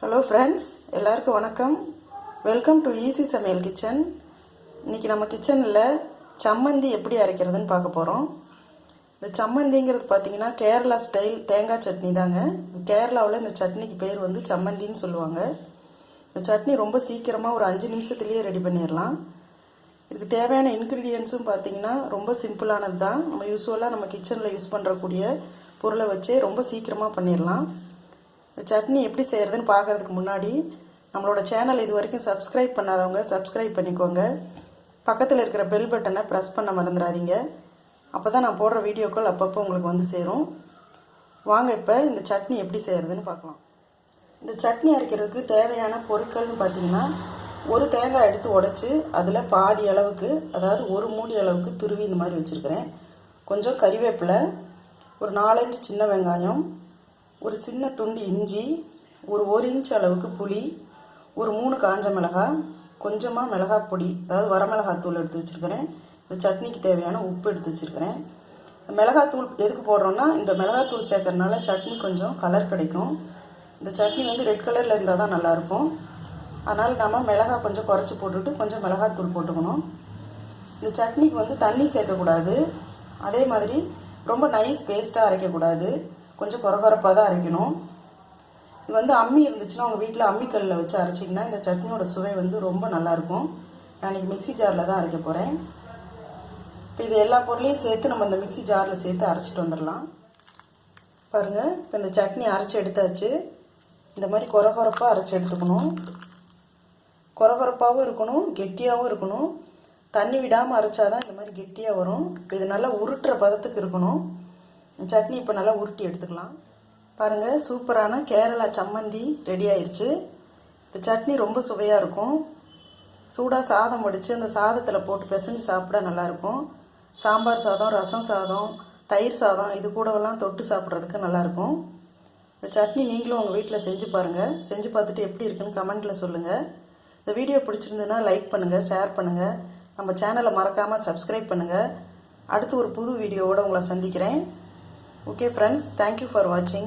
Hello friends, எல்லாருக்கும் வணக்கம். Welcome to easy சமையல் கிச்சன். இன்றைக்கி நம்ம கிச்சனில் சம்மந்தி எப்படி அரைக்கிறதுன்னு பார்க்க போகிறோம். இந்த சம்மந்திங்கிறது பார்த்திங்கன்னா கேரளா ஸ்டைல் தேங்காய் சட்னி தாங்க. கேரளாவில் இந்த சட்னிக்கு பேர் வந்து சம்மந்தின்னு சொல்லுவாங்க. இந்த சட்னி ரொம்ப சீக்கிரமாக ஒரு 5 நிமிஷத்துலேயே ரெடி பண்ணிடலாம். இதுக்கு தேவையான இன்க்ரீடியன்ஸும் பார்த்திங்கன்னா ரொம்ப சிம்பிளானது தான். நம்ம யூஸ்வலாக நம்ம கிச்சனில் யூஸ் பண்ணுறக்கூடிய பொருளை வச்சே ரொம்ப சீக்கிரமாக பண்ணிடலாம். இந்த சட்னி எப்படி செய்கிறதுன்னு பார்க்குறதுக்கு முன்னாடி நம்மளோட சேனல் இது வரைக்கும் சப்ஸ்கிரைப் பண்ணாதவங்க சப்ஸ்கிரைப் பண்ணிக்கோங்க. பக்கத்தில் இருக்கிற பெல் பட்டனை ப்ரெஸ் பண்ண மறந்துடாதீங்க. அப்போ தான் நான் போடுற வீடியோக்கள் அப்பப்போ உங்களுக்கு வந்து சேரும். வாங்க இப்போ இந்த சட்னி எப்படி செய்கிறதுன்னு பார்க்கலாம். இந்த சட்னி அரைக்கிறதுக்கு தேவையான பொருட்கள்னு பார்த்திங்கன்னா, ஒரு தேங்காய் எடுத்து உடைச்சி அதில் பாதி அளவுக்கு, அதாவது ஒரு மூடி அளவுக்கு துருவி இந்த மாதிரி வச்சுருக்கிறேன். கொஞ்சம் கறிவேப்பிலை, ஒரு 4-5 சின்ன வெங்காயம், ஒரு சின்ன துண்டு இஞ்சி, ஒரு 1 இன்ச் அளவுக்கு புளி, ஒரு 3 காஞ்ச மிளகாய், கொஞ்சமாக மிளகாய் பொடி, அதாவது வரமிளகாத்தூள் எடுத்து வச்சுருக்கிறேன். இந்த சட்னிக்கு தேவையான உப்பு எடுத்து வச்சுருக்கிறேன். மிளகாத்தூள் எதுக்கு போடுறோன்னா, இந்த மிளகாத்தூள் சேர்க்கறதுனால சட்னி கொஞ்சம் கலர் கிடைக்கும். இந்த சட்னி வந்து ரெட் கலரில் இருந்தால் தான் நல்லாயிருக்கும். அதனால் நம்ம மிளகாய் கொஞ்சம் குறைச்சி போட்டுட்டு கொஞ்சம் மிளகாத்தூள் போட்டுக்கணும். இந்த சட்னிக்கு வந்து தண்ணி சேர்க்கக்கூடாது. அதே மாதிரி ரொம்ப நைஸ் பேஸ்ட்டாக அரைக்கக்கூடாது. கொஞ்சம் குறகுறப்பாக தான் அரைக்கணும். இது வந்து அம்மி இருந்துச்சுன்னா உங்கள் வீட்டில் அம்மிக்கல்லில் வச்சு அரைச்சிங்கன்னா இந்த சட்னியோட சுவை வந்து ரொம்ப நல்லாயிருக்கும். நான் இன்றைக்கி மிக்சி ஜாரில் தான் அரைக்க போகிறேன். இப்போ இது எல்லா பொருளையும் சேர்த்து நம்ம இந்த மிக்சி ஜாரில் சேர்த்து அரைச்சிட்டு வந்துடலாம். பாருங்கள், இப்போ இந்த சட்னி அரைச்சி எடுத்தாச்சு. இந்த மாதிரி குறகுறப்பாக அரைச்சி எடுத்துக்கணும். குறகுறப்பாகவும் இருக்கணும், கெட்டியாகவும் இருக்கணும். தண்ணி விடாமல் அரைச்சாதான் இந்த மாதிரி கெட்டியாக வரும். இப்போ இது நல்லா உருட்டுற பதத்துக்கு இருக்கணும். சட்னி இப்போ நல்லா உருட்டி எடுத்துக்கலாம். பாருங்கள், சூப்பரான கேரளா சம்மந்தி ரெடி ஆயிடுச்சு. இந்த சட்னி ரொம்ப சுவையாக இருக்கும். சூடாக சாதம் வடித்து அந்த சாதத்தில் போட்டு பிசைஞ்சு சாப்பிட நல்லாயிருக்கும். சாம்பார் சாதம், ரசம் சாதம், தயிர் சாதம் இது கூடவெல்லாம் தொட்டு சாப்பிட்றதுக்கு நல்லாயிருக்கும். இந்த சட்னி நீங்களும் உங்கள் வீட்டில் செஞ்சு பாருங்கள். செஞ்சு பார்த்துட்டு எப்படி இருக்குன்னு கமெண்ட்டில் சொல்லுங்கள். இந்த வீடியோ பிடிச்சிருந்துன்னா லைக் பண்ணுங்கள், ஷேர் பண்ணுங்கள். நம்ம சேனலை மறக்காமல் சப்ஸ்கிரைப் பண்ணுங்கள். அடுத்து ஒரு புது வீடியோவோடு உங்களை சந்திக்கிறேன். Okay friends, thank you for watching.